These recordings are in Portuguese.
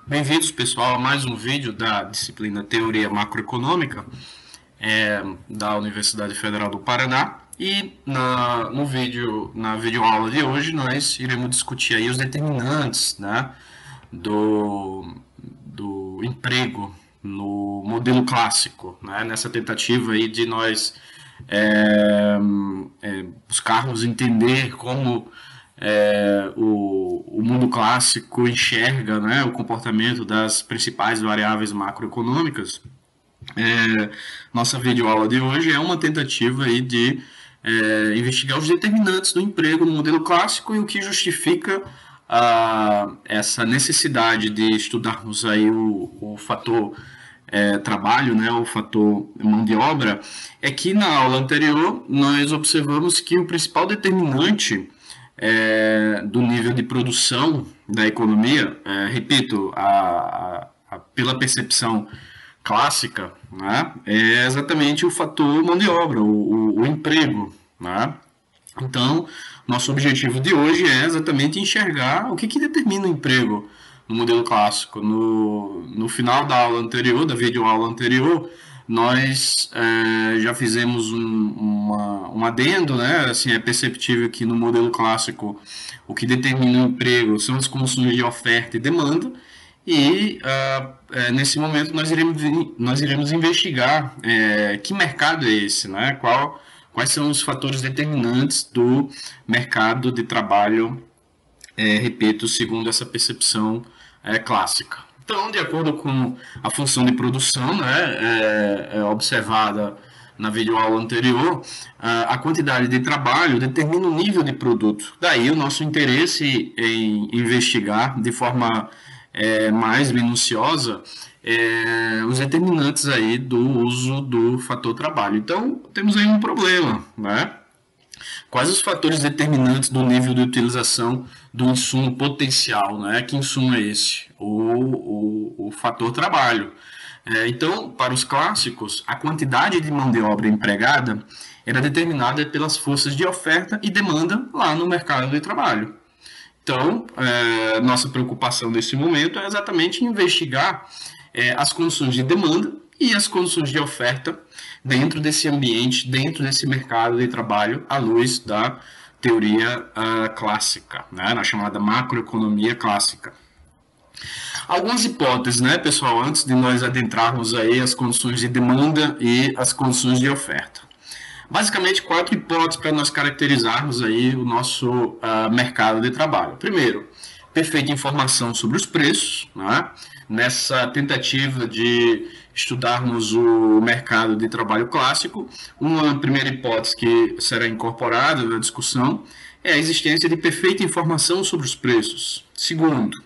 Bem-vindos, pessoal, a mais um vídeo da disciplina Teoria Macroeconômica da Universidade Federal do Paraná. E na videoaula de hoje, nós iremos discutir aí os determinantes, né, do emprego no modelo clássico, né, nessa tentativa aí de nós buscarmos entender como o mundo clássico enxerga, né, o comportamento das principais variáveis macroeconômicas. Nossa videoaula de hoje é uma tentativa aí de investigar os determinantes do emprego no modelo clássico e o que justifica essa necessidade de estudarmos aí o fator trabalho, né, o fator mão de obra, é que na aula anterior nós observamos que o principal determinante do nível de produção da economia, repito, pela percepção clássica, né, é exatamente o fator mão de obra, o emprego, né? Então, nosso objetivo de hoje é exatamente enxergar o que determina o emprego no modelo clássico. No final da aula anterior, da videoaula anterior, nós já fizemos um adendo, né? Assim, é perceptível que no modelo clássico o que determina o emprego são as condições de oferta e demanda, e nesse momento nós iremos investigar que mercado é esse, né? Quais são os fatores determinantes do mercado de trabalho, repito, segundo essa percepção clássica. Então, de acordo com a função de produção, né, observada na videoaula anterior, a quantidade de trabalho determina o nível de produto. Daí o nosso interesse em investigar de forma mais minuciosa os determinantes aí do uso do fator trabalho. Então, temos aí um problema, né? Quais os fatores determinantes do nível de utilização do insumo potencial, né? Que insumo é esse? O fator trabalho. Então, para os clássicos, a quantidade de mão de obra empregada era determinada pelas forças de oferta e demanda lá no mercado de trabalho. Então, nossa preocupação nesse momento é exatamente investigar as condições de demanda e as condições de oferta dentro desse ambiente, dentro desse mercado de trabalho, à luz da teoria clássica, né, na chamada macroeconomia clássica. Algumas hipóteses, né, pessoal, antes de nós adentrarmos aí as condições de demanda e as condições de oferta. Basicamente, quatro hipóteses para nós caracterizarmos aí o nosso mercado de trabalho. Primeiro, perfeita informação sobre os preços, né? Nessa tentativa de estudarmos o mercado de trabalho clássico, uma primeira hipótese que será incorporada na discussão é a existência de perfeita informação sobre os preços. Segundo,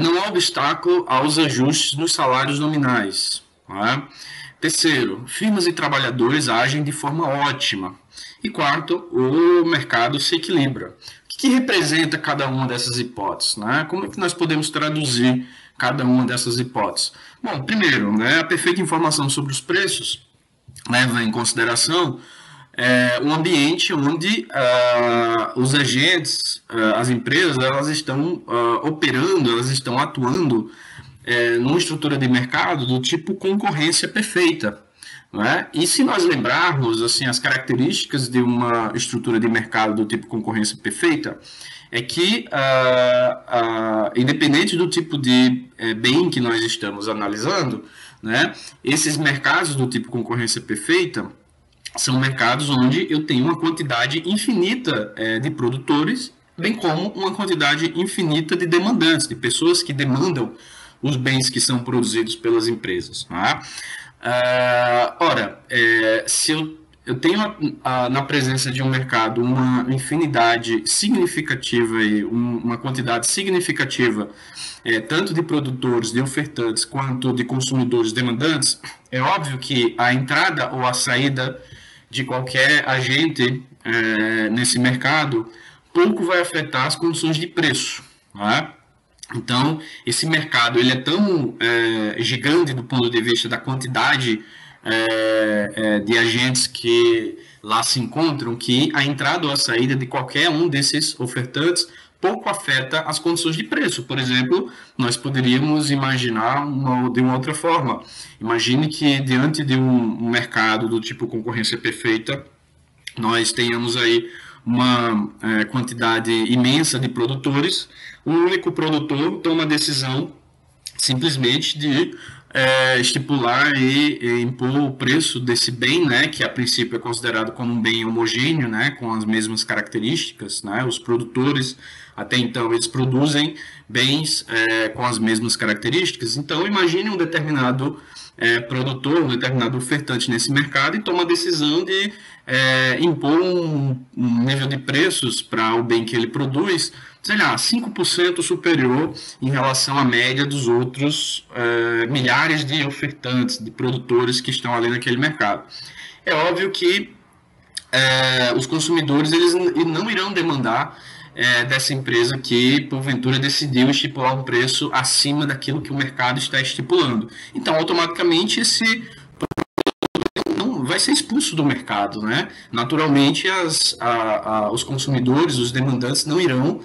não há obstáculo aos ajustes nos salários nominais. Né? Terceiro, firmas e trabalhadores agem de forma ótima. E quarto, o mercado se equilibra. O que representa cada uma dessas hipóteses? Né? Como é que nós podemos traduzir cada uma dessas hipóteses? Bom, primeiro, né, a perfeita informação sobre os preços leva em consideração um ambiente onde os agentes, as empresas, elas estão operando, elas estão atuando numa estrutura de mercado do tipo concorrência perfeita. Não é? E se nós lembrarmos assim, as características de uma estrutura de mercado do tipo concorrência perfeita, é que, independente do tipo de bem que nós estamos analisando, né, esses mercados do tipo concorrência perfeita são mercados onde eu tenho uma quantidade infinita de produtores, bem como uma quantidade infinita de demandantes, de pessoas que demandam os bens que são produzidos pelas empresas. Tá? Se eu tenho na presença de um mercado uma infinidade significativa e uma quantidade significativa tanto de produtores, de ofertantes, quanto de consumidores demandantes, é óbvio que a entrada ou a saída de qualquer agente nesse mercado pouco vai afetar as condições de preço. Né? Então, esse mercado ele é tão gigante do ponto de vista da quantidade de agentes que lá se encontram, que a entrada ou a saída de qualquer um desses ofertantes pouco afeta as condições de preço. Por exemplo, nós poderíamos imaginar de uma outra forma. Imagine que diante de um mercado do tipo concorrência perfeita, nós tenhamos aí uma quantidade imensa de produtores, um único produtor toma a decisão simplesmente de estipular e impor o preço desse bem, né, que a princípio é considerado como um bem homogêneo, né, com as mesmas características, né, os produtores até então eles produzem bens com as mesmas características. Então imagine um determinado produtor, um determinado ofertante nesse mercado e toma a decisão de impor um nível de preços para o bem que ele produz, sei lá, 5% superior em relação à média dos outros milhares de ofertantes, de produtores que estão ali naquele mercado. É óbvio que os consumidores eles não irão demandar dessa empresa que, porventura, decidiu estipular um preço acima daquilo que o mercado está estipulando. Então, automaticamente, esse não vai ser expulso do mercado, né? Naturalmente, os consumidores, os demandantes, não irão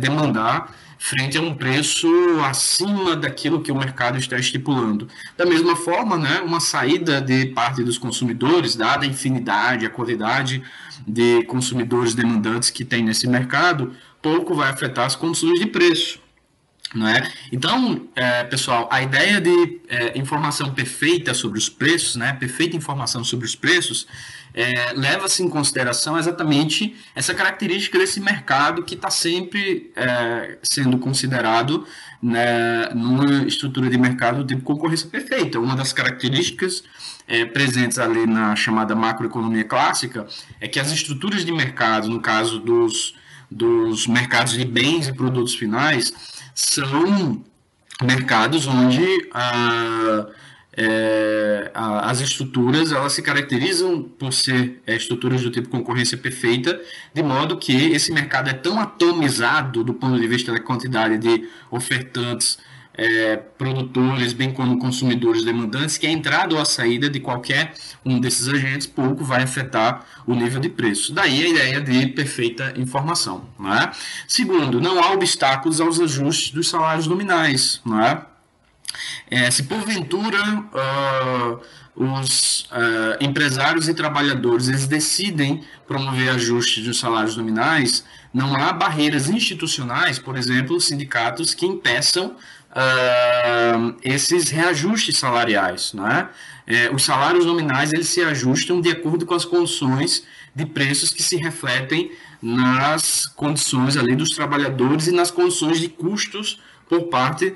demandar frente a um preço acima daquilo que o mercado está estipulando. Da mesma forma, né, uma saída de parte dos consumidores, dada a infinidade, a qualidade de consumidores demandantes que tem nesse mercado, pouco vai afetar as condições de preço. Não é? Então, pessoal, a ideia de informação perfeita sobre os preços, né, perfeita informação sobre os preços, leva-se em consideração exatamente essa característica desse mercado que está sempre sendo considerado, né, numa estrutura de mercado de concorrência perfeita. Uma das características presentes ali na chamada macroeconomia clássica é que as estruturas de mercado, no caso dos mercados de bens e produtos finais, são mercados onde as estruturas elas se caracterizam por ser estruturas do tipo concorrência perfeita, de modo que esse mercado é tão atomizado do ponto de vista da quantidade de ofertantes, produtores, bem como consumidores demandantes, que a entrada ou a saída de qualquer um desses agentes pouco vai afetar o nível de preço. Daí a ideia de perfeita informação. Não é? Segundo, não há obstáculos aos ajustes dos salários nominais. Não é? Se porventura os empresários e trabalhadores eles decidem promover ajustes dos salários nominais, não há barreiras institucionais, por exemplo, sindicatos que impeçam esses reajustes salariais, né? Os salários nominais eles se ajustam de acordo com as condições de preços que se refletem nas condições ali dos trabalhadores e nas condições de custos por parte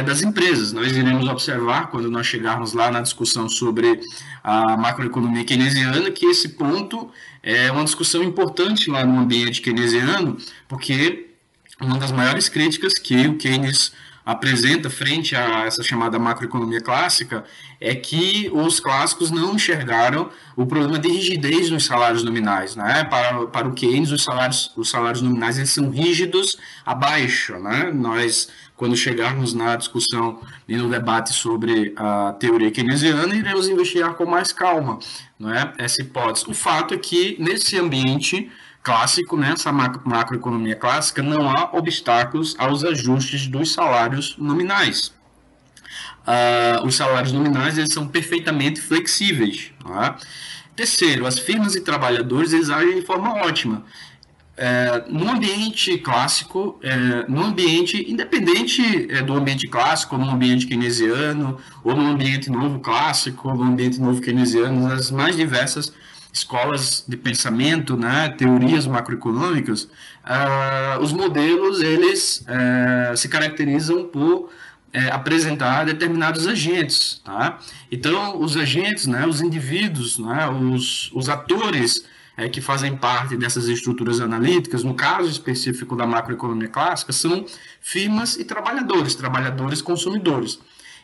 das empresas. Nós iremos observar, quando nós chegarmos lá na discussão sobre a macroeconomia keynesiana, que esse ponto é uma discussão importante lá no ambiente keynesiano, porque uma das maiores críticas que o Keynes apresenta frente a essa chamada macroeconomia clássica é que os clássicos não enxergaram o problema de rigidez nos salários nominais, né? Para o Keynes, os salários nominais eles são rígidos abaixo, né? Nós, quando chegarmos na discussão e no debate sobre a teoria keynesiana, iremos investigar com mais calma, não é? Essa hipótese. O fato é que, nesse ambiente clássico, nessa macroeconomia clássica, não há obstáculos aos ajustes dos salários nominais. Os salários nominais eles são perfeitamente flexíveis. Tá? Terceiro, as firmas e trabalhadores eles agem de forma ótima. No ambiente clássico, no ambiente independente do ambiente clássico, ou no ambiente keynesiano, ou no ambiente novo clássico, ou no ambiente novo keynesiano, nas mais diversas escolas de pensamento, né, teorias macroeconômicas, os modelos eles se caracterizam por apresentar determinados agentes, tá? Então os agentes, né, os indivíduos, né, os atores que fazem parte dessas estruturas analíticas, no caso específico da macroeconomia clássica, são firmas e trabalhadores consumidores.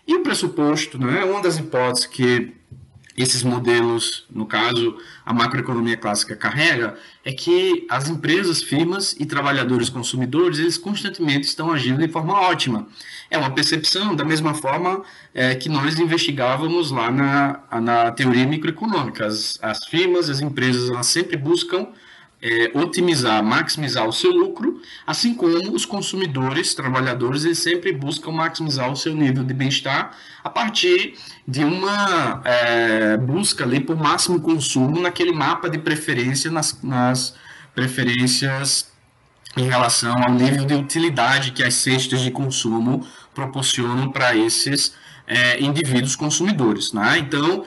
E o pressuposto, né, uma das hipóteses que esses modelos, no caso, a macroeconomia clássica carrega, é que as empresas, firmas e trabalhadores consumidores, eles constantemente estão agindo de forma ótima. É uma percepção da mesma forma que nós investigávamos lá na teoria microeconômica. As firmas, as empresas, elas sempre buscam otimizar, maximizar o seu lucro, assim como os consumidores, trabalhadores, eles sempre buscam maximizar o seu nível de bem-estar a partir de uma busca ali por máximo consumo naquele mapa de preferência, nas preferências em relação ao nível de utilidade que as cestas de consumo proporcionam para esses indivíduos consumidores. Né? Então,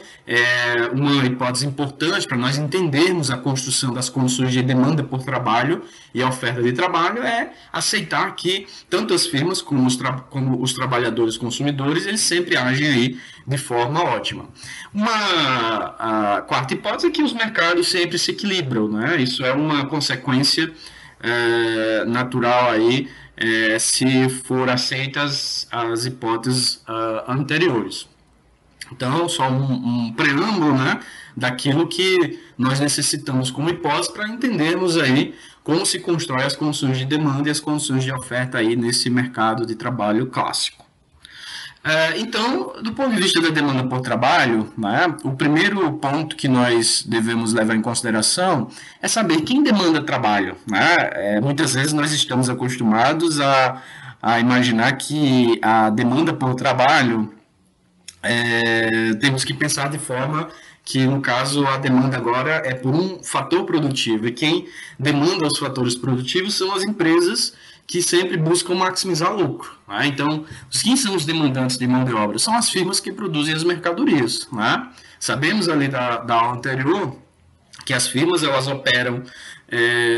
uma hipótese importante para nós entendermos a construção das condições de demanda por trabalho e a oferta de trabalho é aceitar que tanto as firmas como os trabalhadores consumidores, eles sempre agem aí de forma ótima. A quarta hipótese é que os mercados sempre se equilibram. Né? Isso é uma consequência natural aí, se for aceitas as hipóteses anteriores. Então, só um preâmbulo, né, daquilo que nós necessitamos como hipótese para entendermos aí como se constrói as condições de demanda e as condições de oferta aí nesse mercado de trabalho clássico. Então, do ponto de vista da demanda por trabalho, né, o primeiro ponto que nós devemos levar em consideração é saber quem demanda trabalho. Né? Muitas vezes nós estamos acostumados a imaginar que a demanda por trabalho temos que pensar de forma que, no caso, a demanda agora é por um fator produtivo, e quem demanda os fatores produtivos são as empresas que sempre buscam maximizar o lucro. Né? Então, quem são os demandantes de mão de obra? São as firmas que produzem as mercadorias. Né? Sabemos ali da aula anterior que as firmas elas operam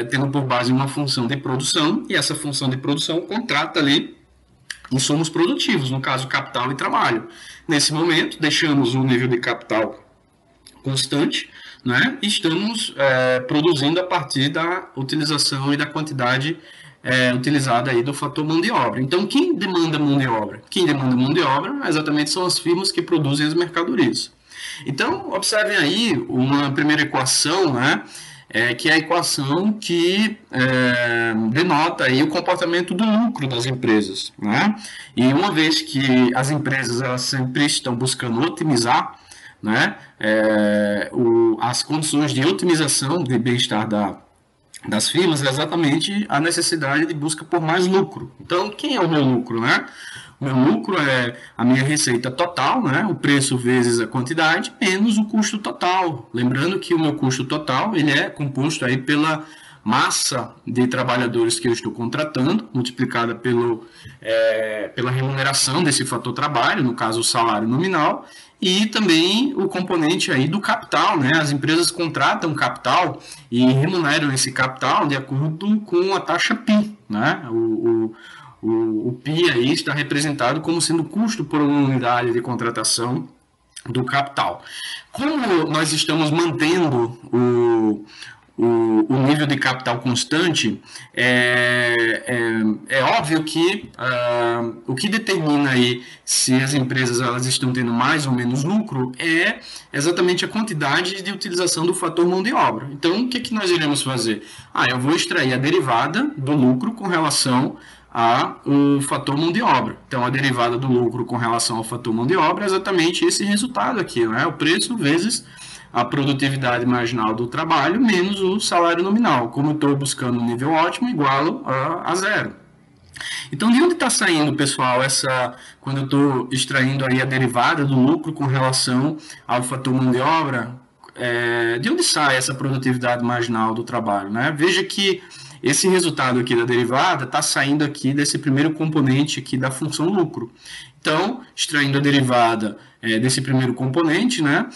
tendo por base uma função de produção, e essa função de produção contrata ali insumos produtivos, no caso capital e trabalho. Nesse momento, deixamos o nível de capital constante, né? E estamos produzindo a partir da utilização e da quantidade utilizada aí do fator mão de obra. Então, quem demanda mão de obra? Quem demanda mão de obra exatamente são as firmas que produzem as mercadorias. Então, observem aí uma primeira equação, né? Que é a equação que denota aí o comportamento do lucro das empresas. Né? E uma vez que as empresas elas sempre estão buscando otimizar, né, as condições de otimização de bem-estar das firmas é exatamente a necessidade de busca por mais lucro. Então, quem é o meu lucro? Né? O meu lucro é a minha receita total, né? O preço vezes a quantidade, menos o custo total. Lembrando que o meu custo total ele é composto aí pela massa de trabalhadores que eu estou contratando, multiplicada pela remuneração desse fator trabalho, no caso o salário nominal, e também o componente aí do capital, né? As empresas contratam capital e remuneram esse capital de acordo com a taxa PI, né? O PI aí está representado como sendo o custo por unidade de contratação do capital. Como nós estamos mantendo o nível de capital constante, é óbvio que o que determina aí se as empresas elas estão tendo mais ou menos lucro é exatamente a quantidade de utilização do fator mão de obra. Então, o que nós iremos fazer? Eu vou extrair a derivada do lucro com relação ao fator mão de obra. Então, a derivada do lucro com relação ao fator mão de obra é exatamente esse resultado aqui, né? O preço vezes a produtividade marginal do trabalho menos o salário nominal. Como eu estou buscando um nível ótimo, igualo a zero. Então, de onde está saindo, pessoal, quando eu estou extraindo aí a derivada do lucro com relação ao fator mão de obra, de onde sai essa produtividade marginal do trabalho? Né? Veja que esse resultado aqui da derivada está saindo aqui desse primeiro componente aqui da função lucro. Então, extraindo a derivada desse primeiro componente, né,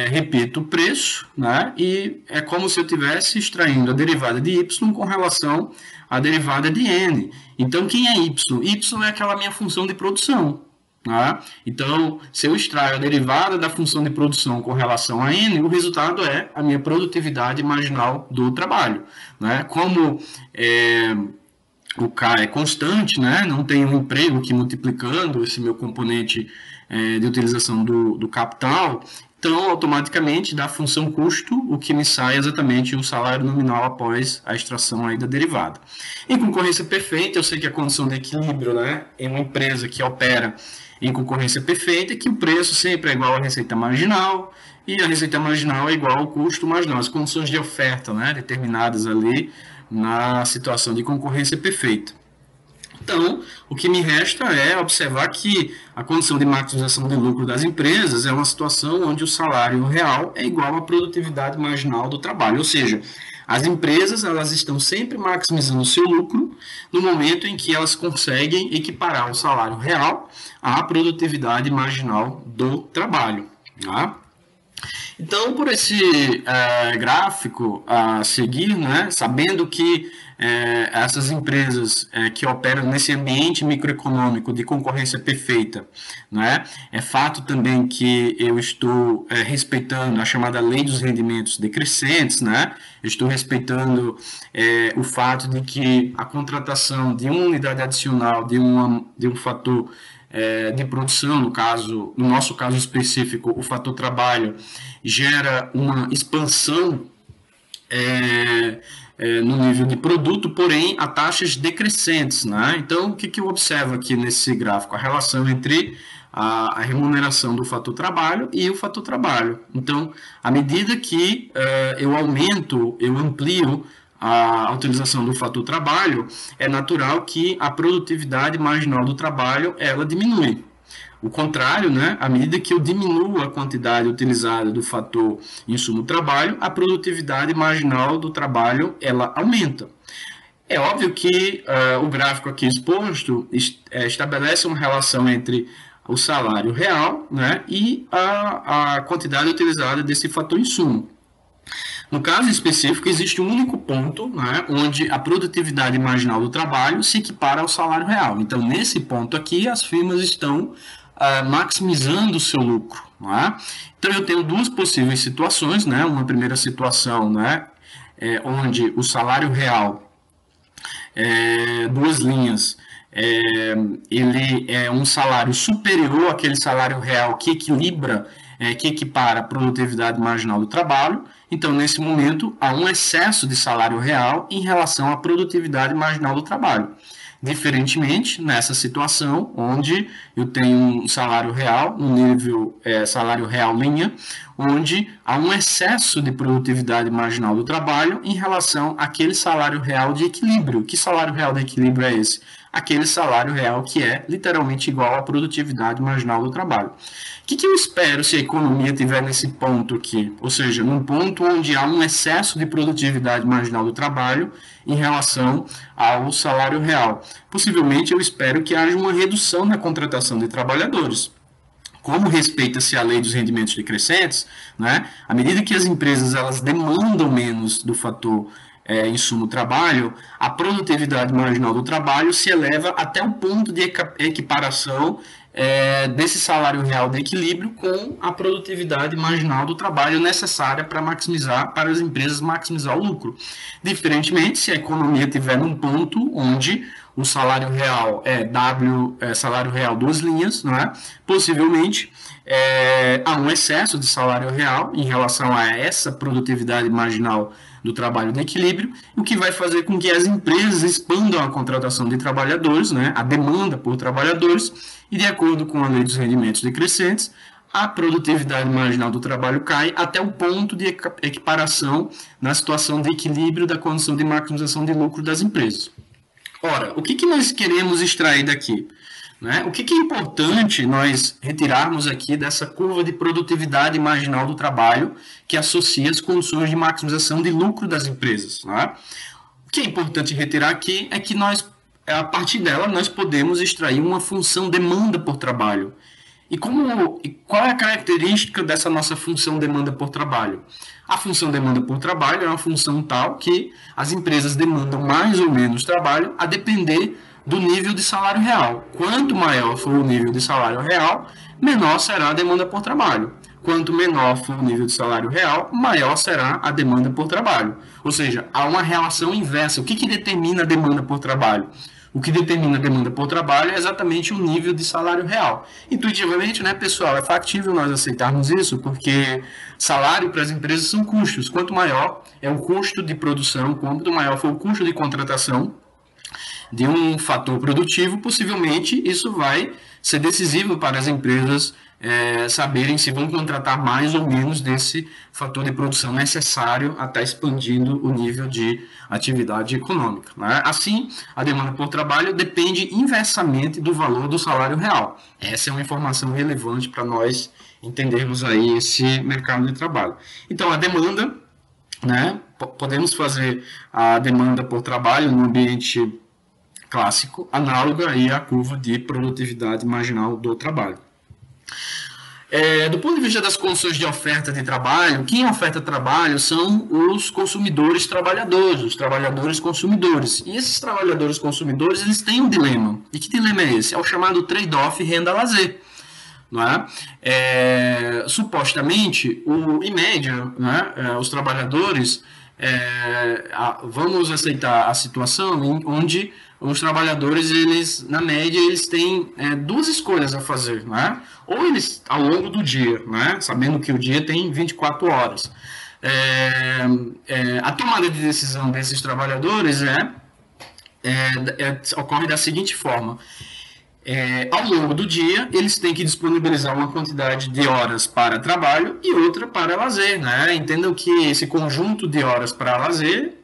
repito o preço, né, e é como se eu estivesse extraindo a derivada de y com relação à derivada de n. Então, quem é y? Y é aquela minha função de produção. Né? Então, se eu extraio a derivada da função de produção com relação a n, o resultado é a minha produtividade marginal do trabalho. Né? Como o K é constante, né? Não tem um emprego que multiplicando esse meu componente de utilização do capital, Então, automaticamente, da função custo, o que me sai é exatamente o salário nominal após a extração aí da derivada. Em concorrência perfeita, eu sei que a condição de equilíbrio, né, em uma empresa que opera em concorrência perfeita é que o preço sempre é igual à receita marginal e a receita marginal é igual ao custo marginal. As condições de oferta, né, determinadas ali na situação de concorrência perfeita. Então, o que me resta é observar que a condição de maximização de lucro das empresas é uma situação onde o salário real é igual à produtividade marginal do trabalho, ou seja, as empresas elas estão sempre maximizando o seu lucro no momento em que elas conseguem equiparar o salário real à produtividade marginal do trabalho. Tá? Então, por esse gráfico a seguir, né, sabendo que essas empresas que operam nesse ambiente microeconômico de concorrência perfeita, né, é fato também que eu estou respeitando a chamada lei dos rendimentos decrescentes, né, eu estou respeitando o fato de que a contratação de uma unidade adicional de um fator de produção, no nosso caso específico, o fator trabalho, gera uma expansão no nível de produto, porém a taxas decrescentes. Né? Então, o que eu observo aqui nesse gráfico? A relação entre a remuneração do fator trabalho e o fator trabalho. Então, à medida que eu amplio a utilização do fator trabalho, é natural que a produtividade marginal do trabalho ela diminui. O contrário, né? À medida que eu diminuo a quantidade utilizada do fator insumo trabalho, a produtividade marginal do trabalho ela aumenta. É óbvio que o gráfico aqui exposto estabelece uma relação entre o salário real, né, e a quantidade utilizada desse fator insumo. No caso específico, existe um único ponto, né, onde a produtividade marginal do trabalho se equipara ao salário real. Então, nesse ponto aqui, as firmas estão maximizando o seu lucro. Né? Então, eu tenho duas possíveis situações. Né? Uma primeira situação, né, onde o salário real, duas linhas, ele é um salário superior àquele salário real que equilibra, que equipara a produtividade marginal do trabalho. Então, nesse momento, há um excesso de salário real em relação à produtividade marginal do trabalho. Diferentemente, nessa situação, onde eu tenho um salário real, no nível salário real linha, onde há um excesso de produtividade marginal do trabalho em relação àquele salário real de equilíbrio. Que salário real de equilíbrio é esse? Aquele salário real que é literalmente igual à produtividade marginal do trabalho. O que eu espero se a economia estiver nesse ponto aqui? Ou seja, num ponto onde há um excesso de produtividade marginal do trabalho em relação ao salário real. Possivelmente eu espero que haja uma redução na contratação de trabalhadores. Como respeita-se a lei dos rendimentos decrescentes, né, à medida que as empresas elas demandam menos do fator insumo trabalho, a produtividade marginal do trabalho se eleva até o ponto de equiparação desse salário real de equilíbrio com a produtividade marginal do trabalho necessária para as empresas maximizar o lucro. Diferentemente, se a economia estiver num ponto onde o salário real salário real duas linhas, não é? Possivelmente há um excesso de salário real em relação a essa produtividade marginal do trabalho de equilíbrio, o que vai fazer com que as empresas expandam a contratação de trabalhadores, né, a demanda por trabalhadores, e de acordo com a lei dos rendimentos decrescentes, a produtividade marginal do trabalho cai até o ponto de equiparação na situação de equilíbrio da condição de maximização de lucro das empresas. Ora, o que nós queremos extrair daqui? Né? O que é importante nós retirarmos aqui dessa curva de produtividade marginal do trabalho que associa as condições de maximização de lucro das empresas? Né? O que é importante retirar aqui é que a partir dela, nós podemos extrair uma função demanda por trabalho. E qual é a característica dessa nossa função demanda por trabalho? A função demanda por trabalho é uma função tal que as empresas demandam mais ou menos trabalho a depender do nível de salário real. Quanto maior for o nível de salário real, menor será a demanda por trabalho. Quanto menor for o nível de salário real, maior será a demanda por trabalho. Ou seja, há uma relação inversa. O que determina a demanda por trabalho? O que determina a demanda por trabalho é exatamente o nível de salário real. Intuitivamente, né, pessoal, é factível nós aceitarmos isso, porque salário para as empresas são custos. Quanto maior é o custo de produção, quanto maior for o custo de contratação de um fator produtivo, possivelmente isso vai ser decisivo para as empresas saberem se vão contratar mais ou menos desse fator de produção necessário a estar expandindo o nível de atividade econômica. Né? Assim, a demanda por trabalho depende inversamente do valor do salário real. Essa é uma informação relevante para nós entendermos aí esse mercado de trabalho. Então, a demanda, né, podemos fazer a demanda por trabalho no ambiente clássico, análoga aí à curva de produtividade marginal do trabalho. Do ponto de vista das condições de oferta de trabalho, quem oferta trabalho são os consumidores trabalhadores, os trabalhadores consumidores. E esses trabalhadores consumidores, eles têm um dilema. E que dilema é esse? É o chamado trade-off renda-lazer. Não é? Supostamente, em média, né, os trabalhadores, vamos aceitar a situação onde os trabalhadores, eles, na média, eles têm duas escolhas a fazer, né? Ou eles, ao longo do dia, né? Sabendo que o dia tem 24 horas. A tomada de decisão desses trabalhadores ocorre da seguinte forma. Ao longo do dia, eles têm que disponibilizar uma quantidade de horas para trabalho e outra para lazer. Né? Entendam que esse conjunto de horas para lazer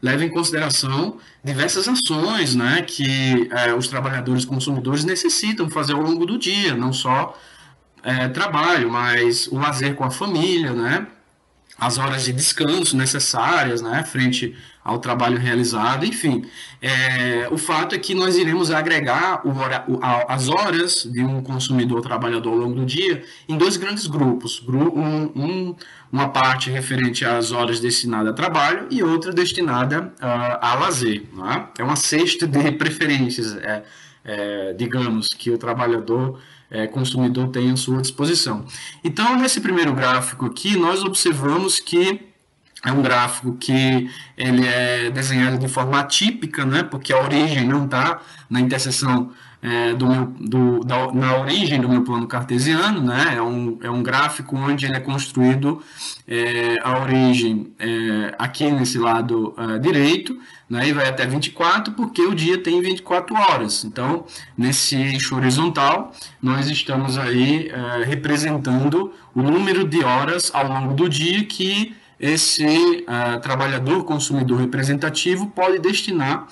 leva em consideração diversas ações, né, que os trabalhadores consumidores necessitam fazer ao longo do dia, não só trabalho, mas o lazer com a família, né? As horas de descanso necessárias, né, frente ao trabalho realizado, enfim. O fato é que nós iremos agregar as horas de um consumidor trabalhador ao longo do dia em dois grandes grupos. Uma parte referente às horas destinadas a trabalho e outra destinada a lazer. Né? É uma cesta de preferências, digamos, que o trabalhador consumidor tem à sua disposição. Então, nesse primeiro gráfico aqui, nós observamos que é um gráfico que ele é desenhado de forma atípica, né, porque a origem não está na interseção na origem do meu plano cartesiano, né, é um gráfico onde ele é construído a origem aqui nesse lado direito, né, e vai até 24, porque o dia tem 24 horas. Então, nesse eixo horizontal, nós estamos aí representando o número de horas ao longo do dia que esse trabalhador consumidor representativo pode destinar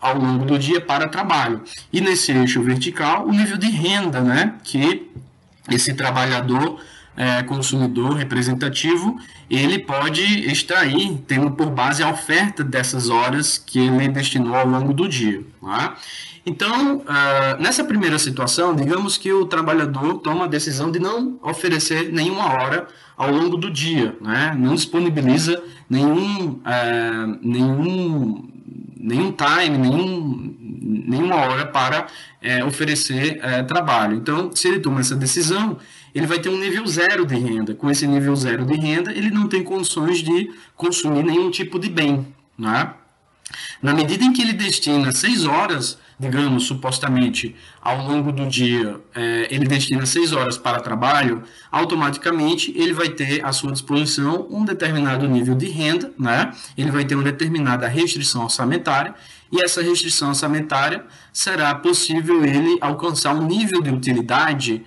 ao longo do dia para trabalho. E nesse eixo vertical, o nível de renda, né, que esse trabalhador consumidor representativo, ele pode extrair, tendo por base a oferta dessas horas que ele destinou ao longo do dia. Tá? Então, nessa primeira situação, digamos que o trabalhador toma a decisão de não oferecer nenhuma hora ao longo do dia, né? Não disponibiliza nenhum time, nenhuma hora para oferecer trabalho. Então, se ele toma essa decisão, ele vai ter um nível zero de renda. Com esse nível zero de renda, ele não tem condições de consumir nenhum tipo de bem. Né? Na medida em que ele destina 6 horas, digamos, supostamente, ao longo do dia, ele destina 6 horas para trabalho, automaticamente ele vai ter à sua disposição um determinado nível de renda, né? Ele vai ter uma determinada restrição orçamentária, e essa restrição orçamentária será possível ele alcançar um nível de utilidade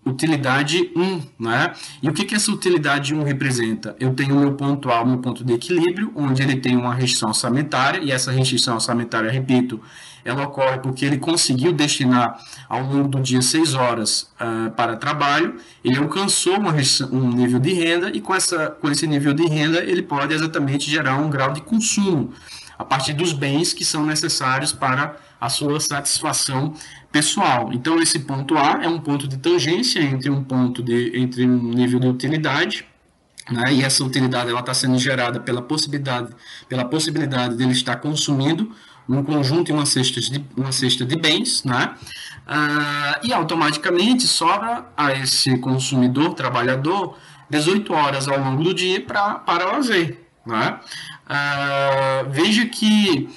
utilidade 1, né? E o que essa utilidade 1 representa? Eu tenho o meu ponto A, o meu ponto de equilíbrio, onde ele tem uma restrição orçamentária, e essa restrição orçamentária, repito, ela ocorre porque ele conseguiu destinar ao longo do dia 6 horas para trabalho, ele alcançou um nível de renda, e com esse nível de renda ele pode exatamente gerar um grau de consumo, a partir dos bens que são necessários para a sua satisfação pessoal. Então, esse ponto A é um ponto de tangência entre um nível de utilidade, né? E essa utilidade está sendo gerada pela possibilidade dele estar consumindo um conjunto e uma cesta de bens, né? E automaticamente sobra a esse consumidor, trabalhador, 18 horas ao longo do dia para lazer. né? Veja que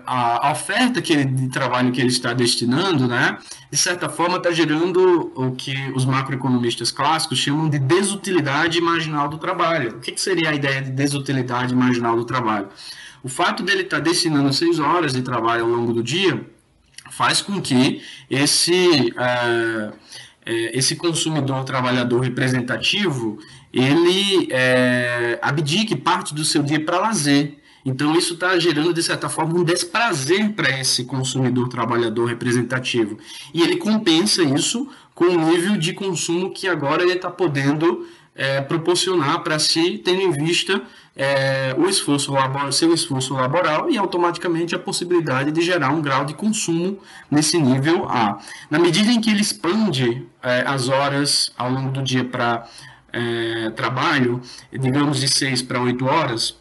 a oferta de trabalho que ele está destinando, né, de certa forma está gerando o que os macroeconomistas clássicos chamam de desutilidade marginal do trabalho. O que seria a ideia de desutilidade marginal do trabalho? O fato dele estar destinando 6 horas de trabalho ao longo do dia faz com que esse consumidor trabalhador representativo ele abdique parte do seu dia para lazer. Então, isso está gerando, de certa forma, um desprazer para esse consumidor trabalhador representativo. E ele compensa isso com o nível de consumo que agora ele está podendo proporcionar para si, tendo em vista seu esforço laboral e automaticamente a possibilidade de gerar um grau de consumo nesse nível A. Na medida em que ele expande as horas ao longo do dia para trabalho, digamos de 6 para 8 horas,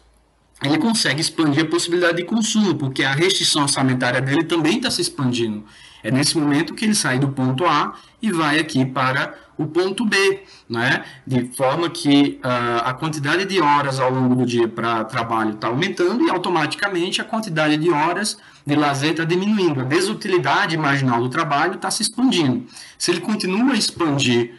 ele consegue expandir a possibilidade de consumo, porque a restrição orçamentária dele também está se expandindo. É nesse momento que ele sai do ponto A e vai aqui para o ponto B, né? De forma que a quantidade de horas ao longo do dia para trabalho está aumentando e automaticamente a quantidade de horas de lazer está diminuindo. A desutilidade marginal do trabalho está se expandindo. Se ele continua a expandir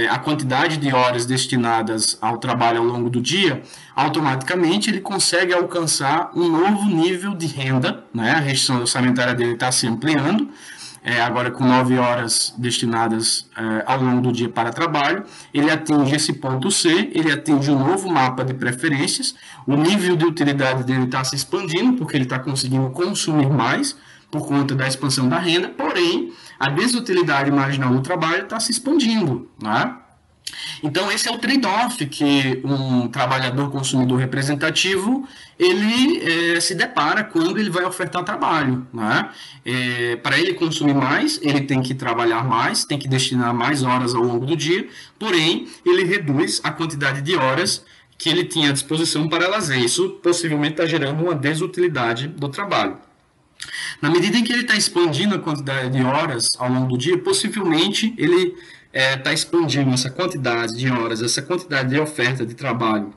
a quantidade de horas destinadas ao trabalho ao longo do dia, automaticamente ele consegue alcançar um novo nível de renda, né? A restrição orçamentária dele está se ampliando, agora com 9 horas destinadas ao longo do dia para trabalho, ele atinge esse ponto C, ele atinge um novo mapa de preferências, o nível de utilidade dele está se expandindo, porque ele está conseguindo consumir mais, por conta da expansão da renda, porém, a desutilidade marginal do trabalho está se expandindo, né? Então, esse é o trade-off que um trabalhador consumidor representativo ele se depara quando ele vai ofertar trabalho, né? Para ele consumir mais, ele tem que trabalhar mais, tem que destinar mais horas ao longo do dia, porém, ele reduz a quantidade de horas que ele tinha à disposição para lazer. Isso possivelmente está gerando uma desutilidade do trabalho. Na medida em que ele está expandindo a quantidade de horas ao longo do dia, possivelmente ele está expandindo essa quantidade de horas, essa quantidade de oferta de trabalho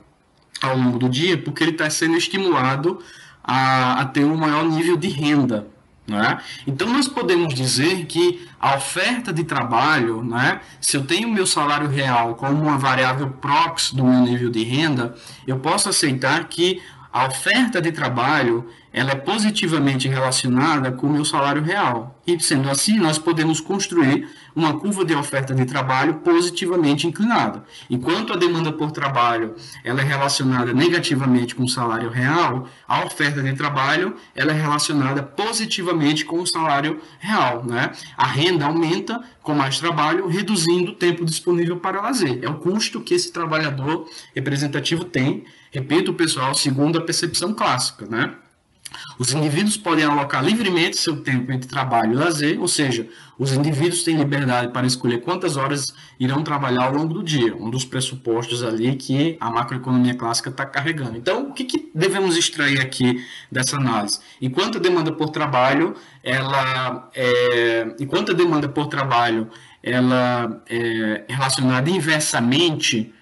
ao longo do dia, porque ele está sendo estimulado a ter um maior nível de renda. Né? Então, nós podemos dizer que a oferta de trabalho, né, se eu tenho o meu salário real como uma variável proxy do meu nível de renda, eu posso aceitar que a oferta de trabalho ela é positivamente relacionada com o meu salário real. E, sendo assim, nós podemos construir uma curva de oferta de trabalho positivamente inclinada. Enquanto a demanda por trabalho ela é relacionada negativamente com o salário real, a oferta de trabalho ela é relacionada positivamente com o salário real. Né? A renda aumenta com mais trabalho, reduzindo o tempo disponível para lazer. É o custo que esse trabalhador representativo tem, repito, pessoal, segundo a percepção clássica, né? Os indivíduos podem alocar livremente seu tempo entre trabalho e lazer, ou seja, os indivíduos têm liberdade para escolher quantas horas irão trabalhar ao longo do dia, um dos pressupostos ali que a macroeconomia clássica está carregando. Então, o que devemos extrair aqui dessa análise? Enquanto a demanda por trabalho, ela é relacionada inversamente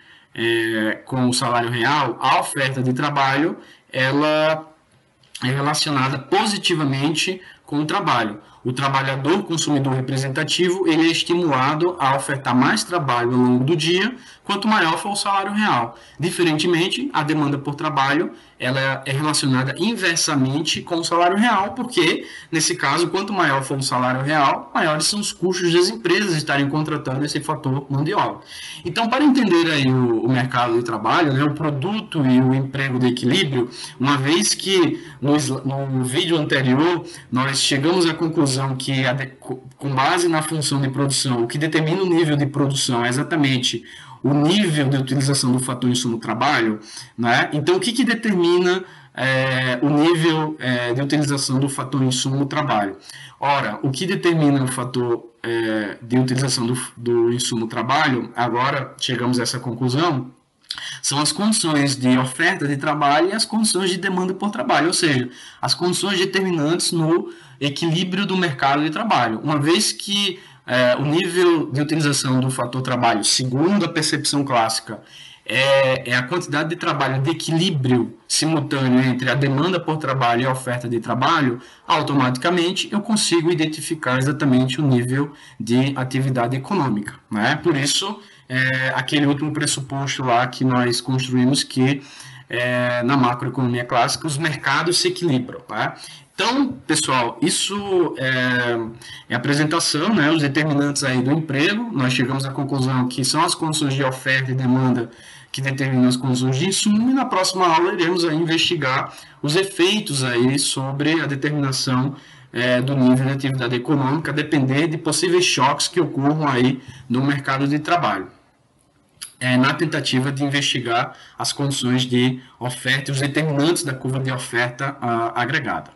com o salário real, a oferta de trabalho, ela é relacionada positivamente com o trabalho. O trabalhador consumidor representativo ele é estimulado a ofertar mais trabalho ao longo do dia, quanto maior for o salário real. Diferentemente, a demanda por trabalho ela é relacionada inversamente com o salário real, porque, nesse caso, quanto maior for o salário real, maiores são os custos das empresas estarem contratando esse fator mão de obra. Então, para entender aí o mercado de trabalho, né, o produto e o emprego de equilíbrio, uma vez que no vídeo anterior nós chegamos à conclusão que, com base na função de produção, o que determina o nível de produção é exatamente o nível de utilização do fator insumo-trabalho, né? Então, o que determina o nível de utilização do fator insumo-trabalho? Ora, o que determina o fator de utilização do insumo-trabalho, agora chegamos a essa conclusão, são as condições de oferta de trabalho e as condições de demanda por trabalho, ou seja, as condições determinantes no equilíbrio do mercado de trabalho. Uma vez que o nível de utilização do fator trabalho, segundo a percepção clássica, é a quantidade de trabalho de equilíbrio simultâneo entre a demanda por trabalho e a oferta de trabalho, automaticamente eu consigo identificar exatamente o nível de atividade econômica, né? Por isso, aquele último pressuposto lá que nós construímos que na macroeconomia clássica os mercados se equilibram, tá? Então, pessoal, isso é a apresentação, né, os determinantes aí do emprego. Nós chegamos à conclusão que são as condições de oferta e demanda que determinam as condições de insumo, e na próxima aula iremos aí investigar os efeitos aí sobre a determinação do nível de atividade econômica, a depender de possíveis choques que ocorram aí no mercado de trabalho, na tentativa de investigar as condições de oferta e os determinantes da curva de oferta agregada.